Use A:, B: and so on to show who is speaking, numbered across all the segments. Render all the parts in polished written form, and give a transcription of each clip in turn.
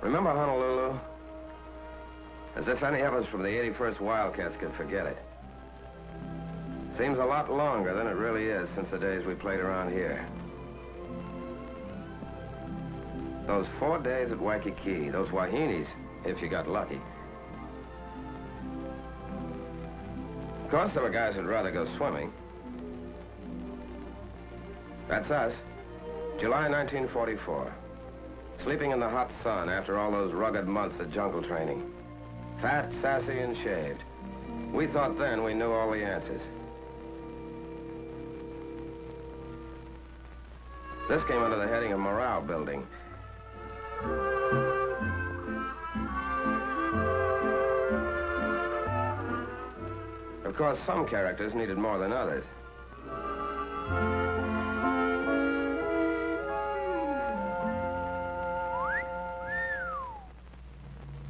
A: Remember Honolulu? As if any of us from the 81st Wildcats could forget it. Seems a lot longer than it really is since the days we played around here. Those 4 days at Waikiki, those Wahinis, if you got lucky. Of course, there were guys who'd rather go swimming. That's us. July 1944. Sleeping in the hot sun after all those rugged months of jungle training. Fat, sassy, and shaved. We thought then we knew all the answers. This came under the heading of morale building. Of course, some characters needed more than others.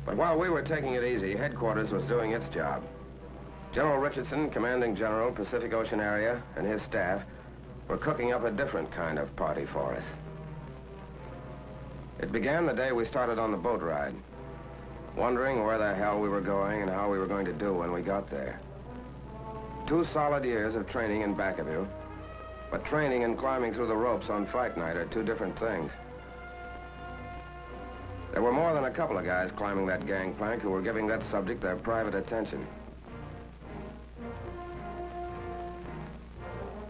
A: But while we were taking it easy, headquarters was doing its job. General Richardson, commanding general, Pacific Ocean area, and his staff were cooking up a different kind of party for us. It began the day we started on the boat ride, wondering where the hell we were going and how we were going to do when we got there. 2 solid years of training in back of you, but training and climbing through the ropes on fight night are 2 different things. There were more than a couple of guys climbing that gangplank who were giving that subject their private attention.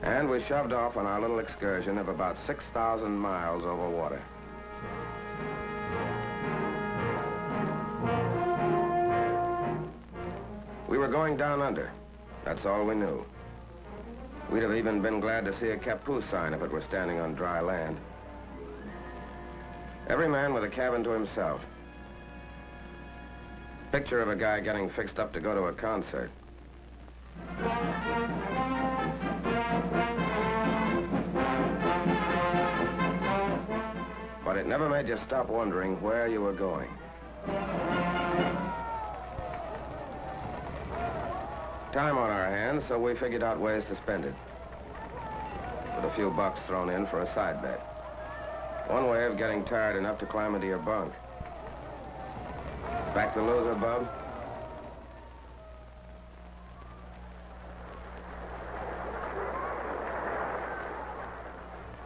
A: And we shoved off on our little excursion of about 6,000 miles over water. We were going down under. That's all we knew. We'd have even been glad to see a Kapu sign if it were standing on dry land. Every man with a cabin to himself. Picture of a guy getting fixed up to go to a concert. But it never made you stop wondering where you were going. Time on our hands, so we figured out ways to spend it. With a few bucks thrown in for a side bet. One way of getting tired enough to climb into your bunk. Back the loser, bub?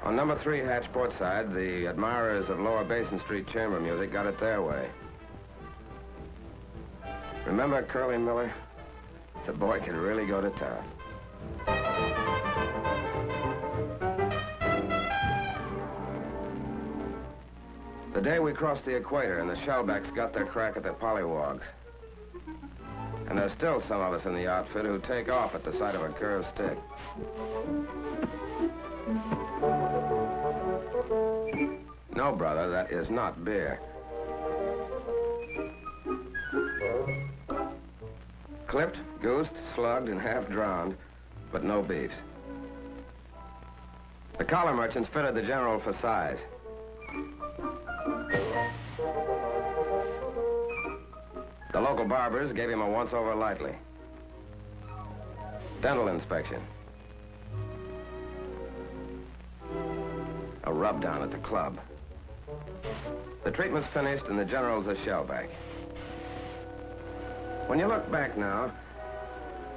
A: On number 3 hatch port side, the admirers of Lower Basin Street chamber music got it their way. Remember Curly Miller? The boy could really go to town. The day we crossed the equator and the shellbacks got their crack at the pollywogs. And there's still some of us in the outfit who take off at the sight of a curved stick. No, brother, that is not beer. Clipped, goosed, slugged, and half drowned, but no beefs. The collar merchants fitted the general for size. The local barbers gave him a once-over lightly. Dental inspection. A rub-down at the club. The treatment's finished and the general's a shellback. When you look back now,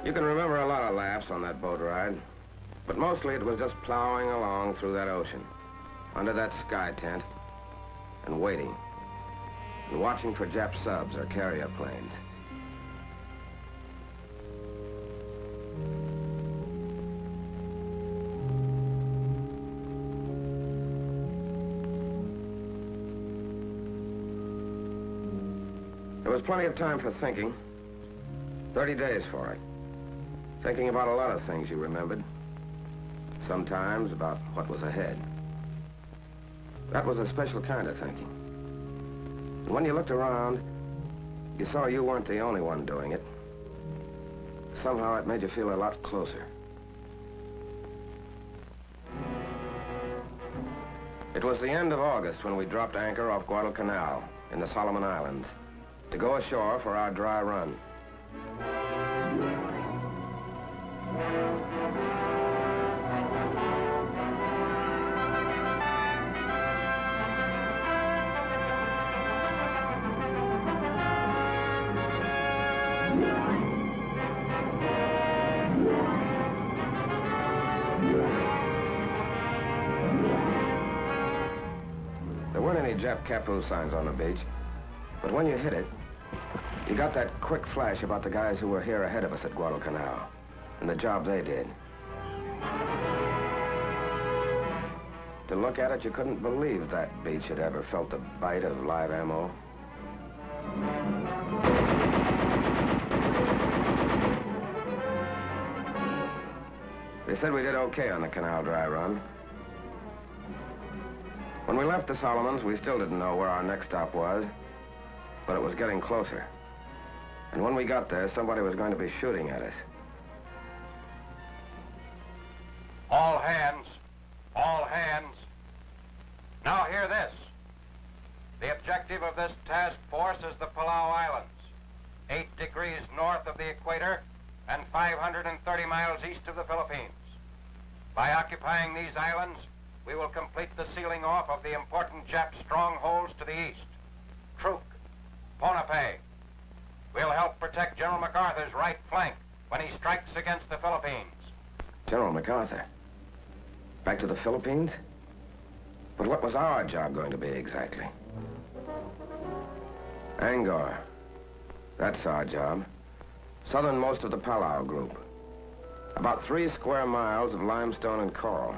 A: you can remember a lot of laughs on that boat ride, but mostly it was just plowing along through that ocean, under that sky tent, and waiting, and watching for Jap subs or carrier planes. There was plenty of time for thinking. 30 days for it. Thinking about a lot of things you remembered. Sometimes about what was ahead. That was a special kind of thinking. And when you looked around, you saw you weren't the only one doing it. Somehow it made you feel a lot closer. It was the end of August when we dropped anchor off Guadalcanal in the Solomon Islands to go ashore for our dry run. any Jap Capu signs on the beach. But when you hit it, you got that quick flash about the guys who were here ahead of us at Guadalcanal and the job they did. To look at it, you couldn't believe that beach had ever felt the bite of live ammo. They said we did okay on the canal dry run. When we left the Solomons, we still didn't know where our next stop was, but it was getting closer. And when we got there, somebody was going to be shooting at us.
B: All hands. All hands. Now hear this. The objective of this task force is the Palau Islands, 8 degrees north of the equator and 530 miles east of the Philippines. By occupying these islands, we will complete the sealing off of the important Jap strongholds to the east. Truk, Ponape. We'll help protect General MacArthur's right flank when he strikes against the Philippines.
A: General MacArthur? Back to the Philippines? But what was our job going to be exactly? Anguar. That's our job. Southernmost of the Palau group. About 3 square miles of limestone and coral.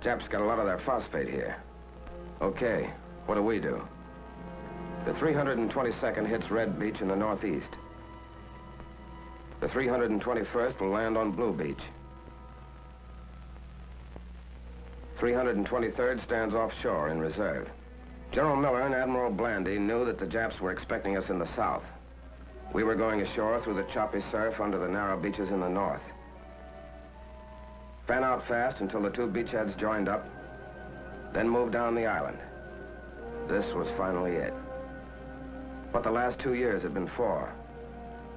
A: Japs got a lot of their phosphate here. Okay, what do we do? The 322nd hits Red Beach in the northeast. The 321st will land on Blue Beach. 323rd stands offshore in reserve. General Miller and Admiral Blandy knew that the Japs were expecting us in the south. We were going ashore through the choppy surf under the narrow beaches in the north. Fan out fast until the 2 beachheads joined up, then move down the island. This was finally it. What the last 2 years had been for.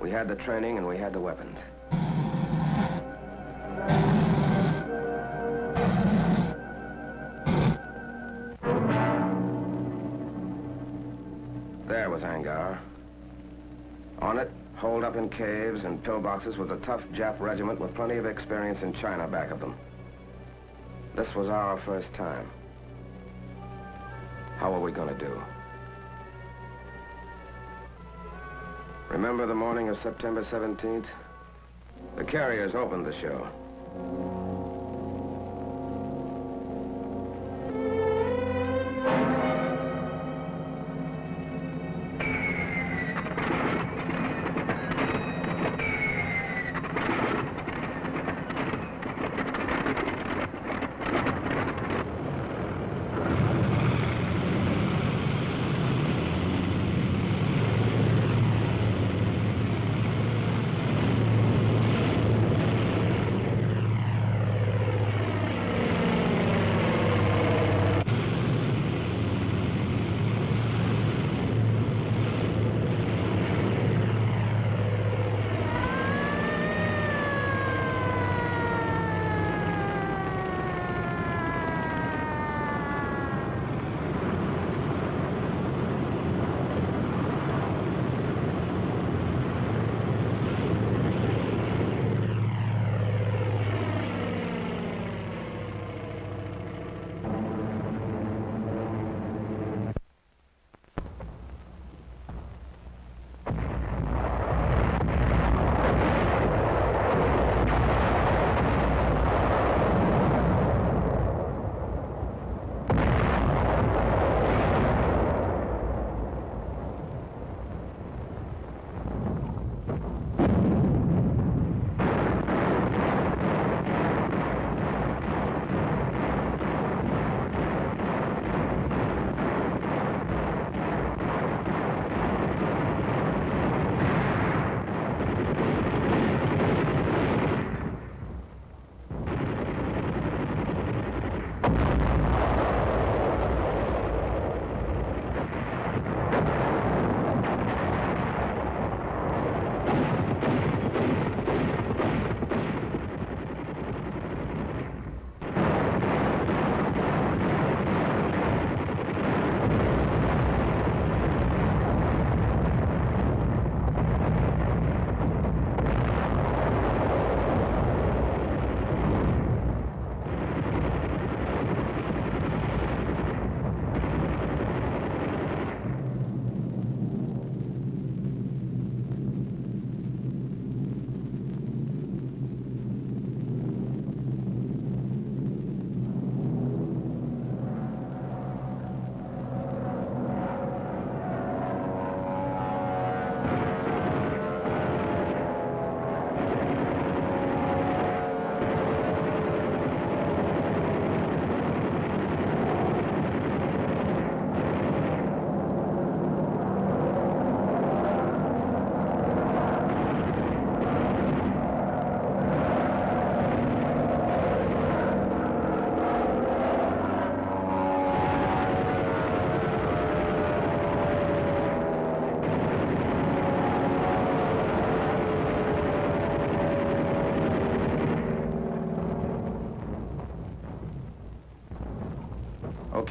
A: We had the training and we had the weapons. There was Anguar. On it, holed up in caves and pillboxes, was a tough Jap regiment with plenty of experience in China back of them. This was our first time. How were we going to do? Remember the morning of September 17th? The carriers opened the show.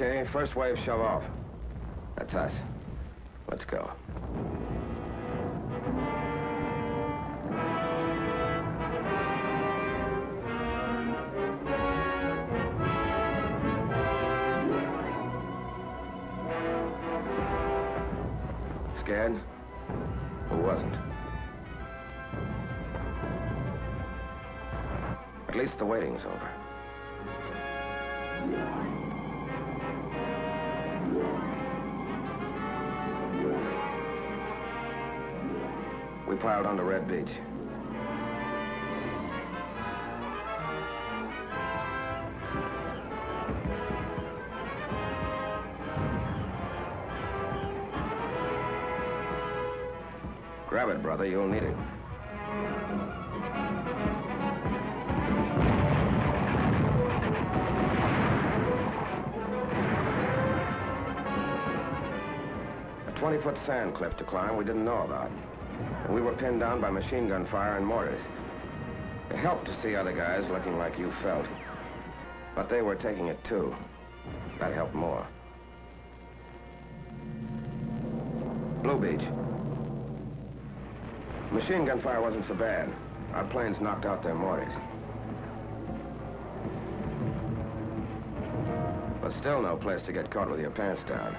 A: Okay, first wave shove off. That's us. Let's go. Scared? Who wasn't? At least the waiting's over. We piled onto Red Beach. Grab it, brother. You'll need it. A 20-foot sand cliff to climb we didn't know about. And we were pinned down by machine gun fire and mortars. It helped to see other guys looking like you felt. But they were taking it too. That helped more. Blue Beach. Machine gun fire wasn't so bad. Our planes knocked out their mortars. But still no place to get caught with your pants down.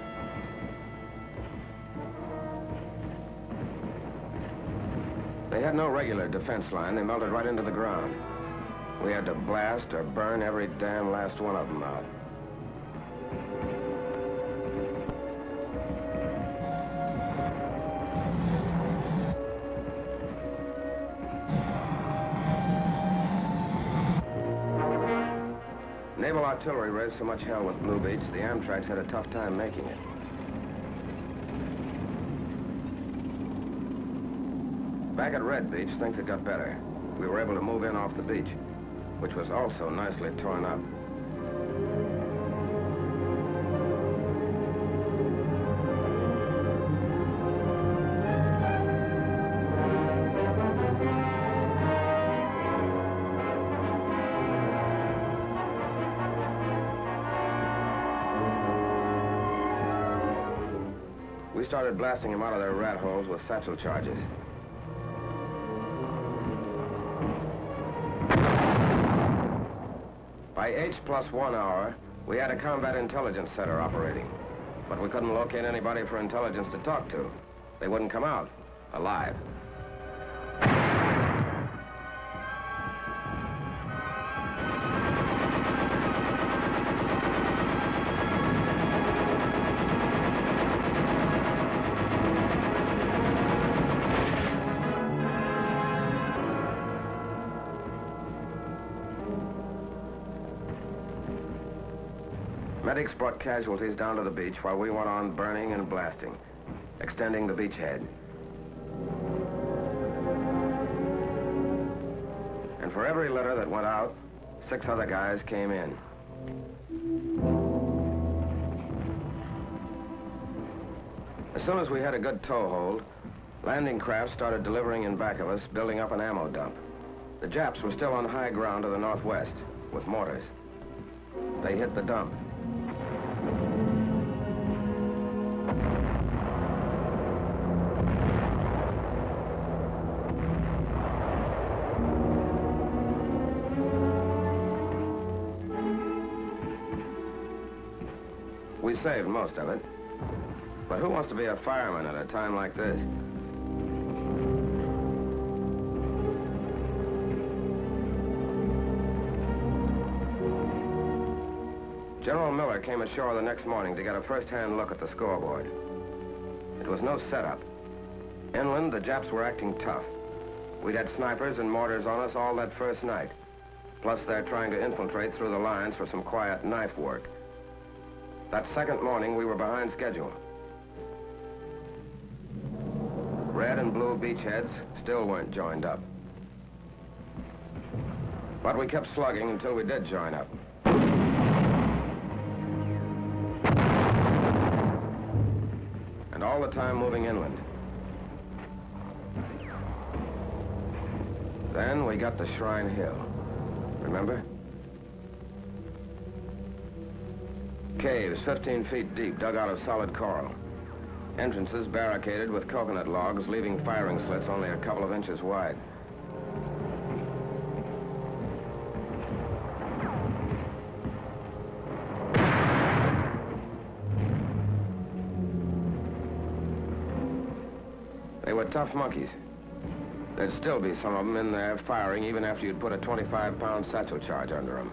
A: They had no regular defense line. They melted right into the ground. We had to blast or burn every damn last one of them out. Naval artillery raised so much hell with Blue Beach, the Amtraks had a tough time making it. Back at Red Beach, things had got better. We were able to move in off the beach, which was also nicely torn up. We started blasting them out of their rat holes with satchel charges. By H+1 hour, we had a combat intelligence center operating. But we couldn't locate anybody for intelligence to talk to. They wouldn't come out alive. Medics brought casualties down to the beach while we went on burning and blasting, extending the beachhead. And for every litter that went out, 6 other guys came in. As soon as we had a good toehold, landing craft started delivering in back of us, building up an ammo dump. The Japs were still on high ground to the northwest, with mortars. They hit the dump. We saved most of it. But who wants to be a fireman at a time like this? General Miller came ashore the next morning to get a first-hand look at the scoreboard. It was no setup. Inland, the Japs were acting tough. We'd had snipers and mortars on us all that first night. Plus, they're trying to infiltrate through the lines for some quiet knife work. That second morning, we were behind schedule. Red and blue beachheads still weren't joined up. But we kept slugging until we did join up. And all the time moving inland. Then we got to Shrine Hill. Remember? Caves 15 feet deep, dug out of solid coral. Entrances barricaded with coconut logs, leaving firing slits only a couple of inches wide. They were tough monkeys. There'd still be some of them in there firing even after you'd put a 25-pound satchel charge under them.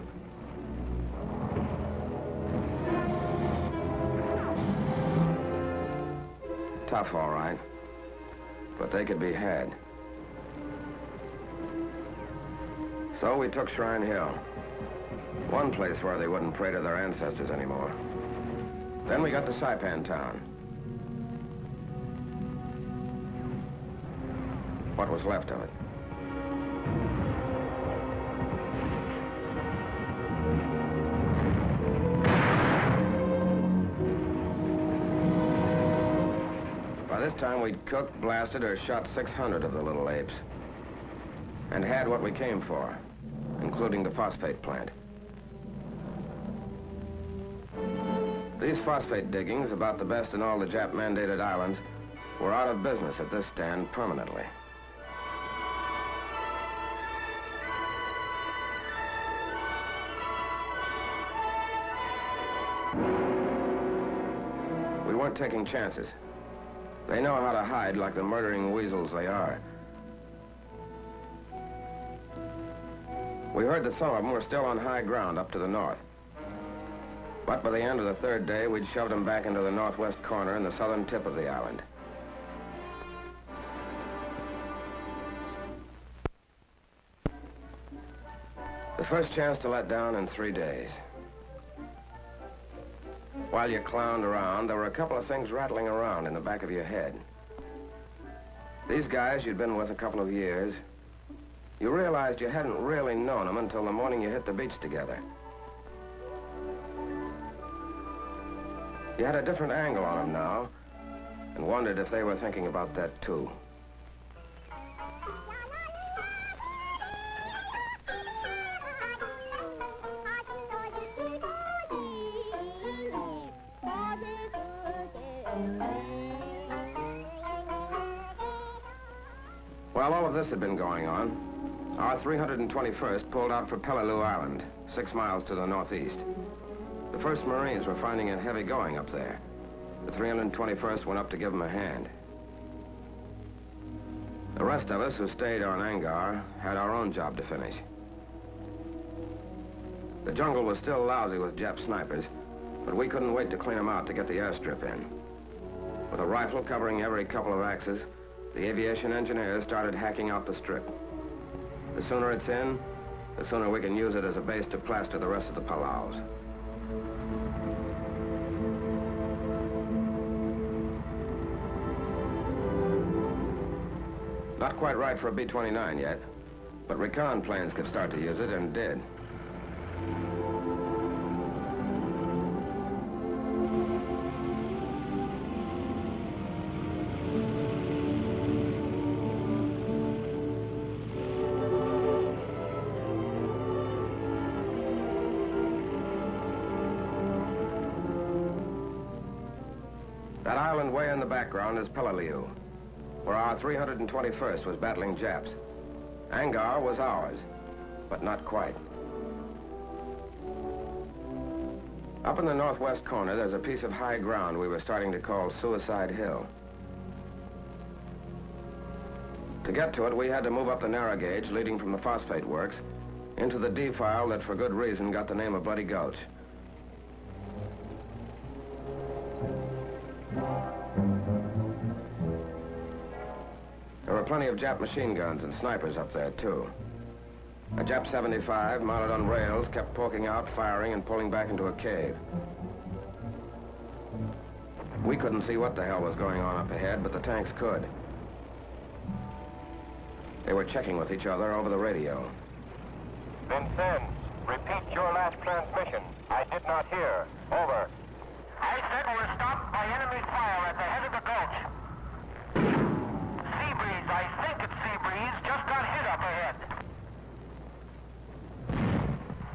A: Tough, all right, but they could be had. So we took Shrine Hill, one place where they wouldn't pray to their ancestors anymore. Then we got to Saipan Town. What was left of it. By this time, we'd cooked, blasted, or shot 600 of the little apes. And had what we came for, including the phosphate plant. These phosphate diggings, about the best in all the Jap-mandated islands, were out of business at this stand permanently. We weren't taking chances. They know how to hide like the murdering weasels they are. We heard that some of them were still on high ground up to the north. But by the end of the third day, we'd shoved them back into the northwest corner and the southern tip of the island. The first chance to let down in 3 days. While you clowned around, there were a couple of things rattling around in the back of your head. These guys you'd been with a couple of years, you realized you hadn't really known them until the morning you hit the beach together. You had a different angle on them now, and wondered if they were thinking about that too. While all of this had been going on, our 321st pulled out for Peleliu Island, 6 miles to the northeast. The 1st Marines were finding it heavy going up there. The 321st went up to give them a hand. The rest of us who stayed on Anguar had our own job to finish. The jungle was still lousy with Jap snipers, but we couldn't wait to clean them out to get the airstrip in. With a rifle covering every couple of axes, the aviation engineers started hacking out the strip. The sooner it's in, the sooner we can use it as a base to plaster the rest of the Palaus. Not quite right for a B-29 yet, but recon planes could start to use it, and did. That island way in the background is Peleliu, where our 321st was battling Japs. Anguar was ours, but not quite. Up in the northwest corner, there's a piece of high ground we were starting to call Suicide Hill. To get to it, we had to move up the narrow gauge leading from the phosphate works into the defile that, for good reason, got the name of Bloody Gulch. There were plenty of Jap machine guns and snipers up there, too. A Jap 75, mounted on rails, kept poking out, firing, and pulling back into a cave. We couldn't see what the hell was going on up ahead, but the tanks could. They were checking with each other over the radio.
B: Vincennes, repeat your last transmission. I did not hear. Over. I said we're stopped by enemy fire at the head of the gulch. Sea breeze, I think it's sea breeze, just got hit up ahead.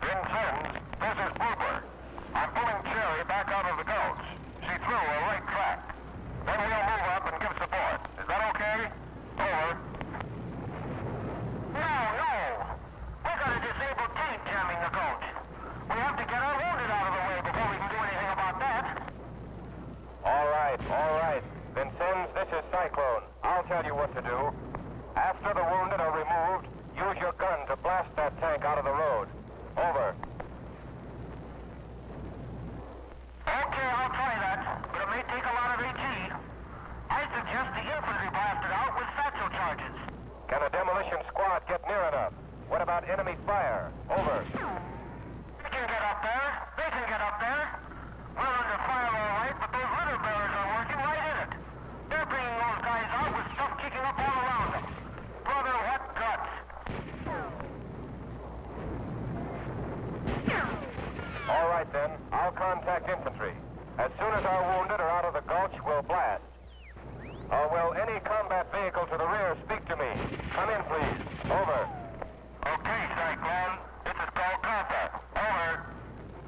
B: Vincennes, this is Boober. I'm pulling Cherry back Cyclone, I'll tell you what to do. After the wounded are removed, use your gun to blast that tank out of the road. Over.
C: Okay, I'll try that, but it may take a lot of AT. I suggest the infantry blast it out with satchel charges.
B: Can a demolition squad get near enough? What about enemy fire? Over.
C: They can get up there. They can get up there. We're under fire all right, but those litter bearers are working right in it. They're bringing those guys out with stuff kicking up all around them. Brother, what guts.
B: All right, then. I'll contact infantry. As soon as our wounded are out of the gulch, we'll blast. Will any combat vehicle to the rear speak to me? Come in, please. Over.
C: Okay, Cyclone. This is Kolkata. Over.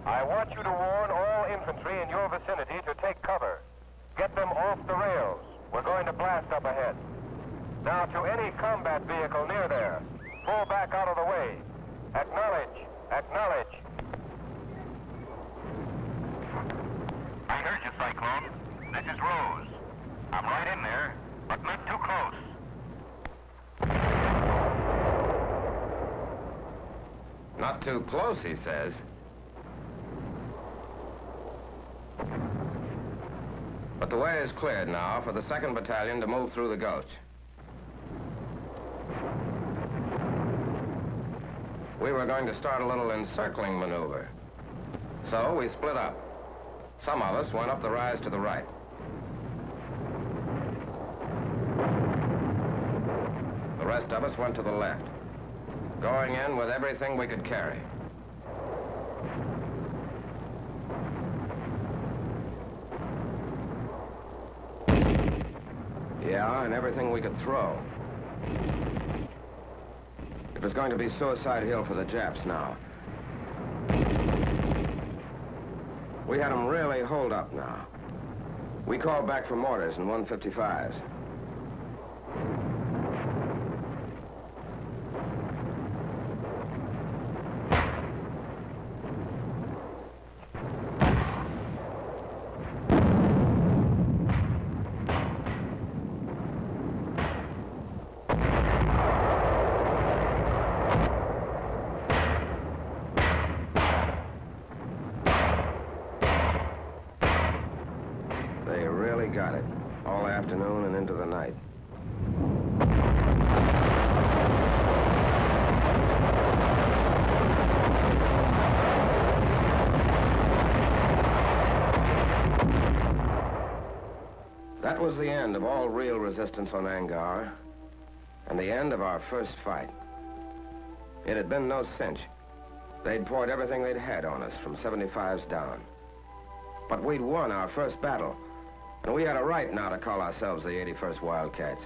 B: I want you to warn all infantry in your vicinity to take cover. Get them off the rails. We're going to blast up ahead. Now, to any combat vehicle near there, pull back out of the way. Acknowledge. Acknowledge.
C: I heard you, Cyclone. This is Rose. I'm right in there, but not too close.
A: Not too close, he says. But the way is cleared now for the 2nd Battalion to move through the gulch. We were going to start a little encircling maneuver. So we split up. Some of us went up the rise to the right. The rest of us went to the left, going in with everything we could carry. Yeah, and everything we could throw. It was going to be Suicide Hill for the Japs now. We had them really holed up now. We called back for mortars and 155s. Got it. All afternoon and into the night. That was the end of all real resistance on Anguar, and the end of our first fight. It had been no cinch. They'd poured everything they'd had on us, from 75s down. But we'd won our first battle. And we had a right now to call ourselves the 81st Wildcats.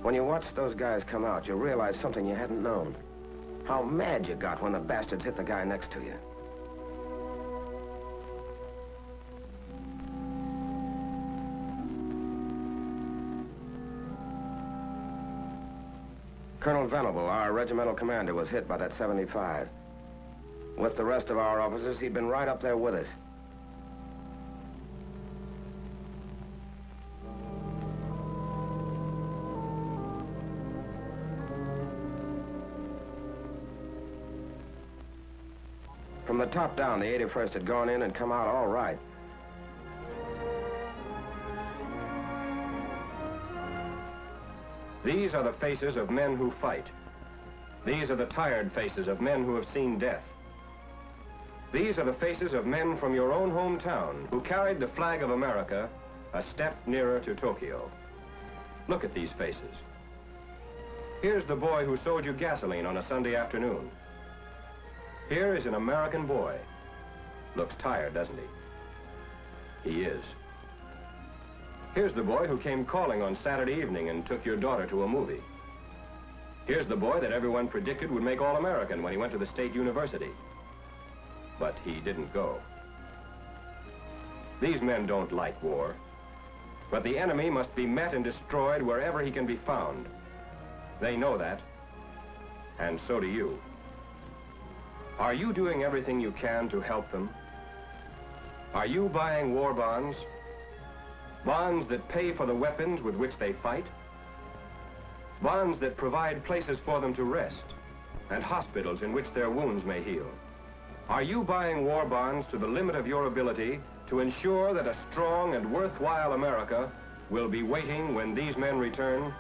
A: When you watched those guys come out, you realized something you hadn't known. How mad you got when the bastards hit the guy next to you. Colonel Venable, our regimental commander, was hit by that 75. With the rest of our officers, he'd been right up there with us. From the top down, the 81st had gone in and come out all right.
D: These are the faces of men who fight. These are the tired faces of men who have seen death. These are the faces of men from your own hometown who carried the flag of America a step nearer to Tokyo. Look at these faces. Here's the boy who sold you gasoline on a Sunday afternoon. Here is an American boy. Looks tired, doesn't he? He is. Here's the boy who came calling on Saturday evening and took your daughter to a movie. Here's the boy that everyone predicted would make All-American when he went to the State University. But he didn't go. These men don't like war. But the enemy must be met and destroyed wherever he can be found. They know that. And so do you. Are you doing everything you can to help them? Are you buying war bonds? Bonds that pay for the weapons with which they fight? Bonds that provide places for them to rest and hospitals in which their wounds may heal? Are you buying war bonds to the limit of your ability to ensure that a strong and worthwhile America will be waiting when these men return?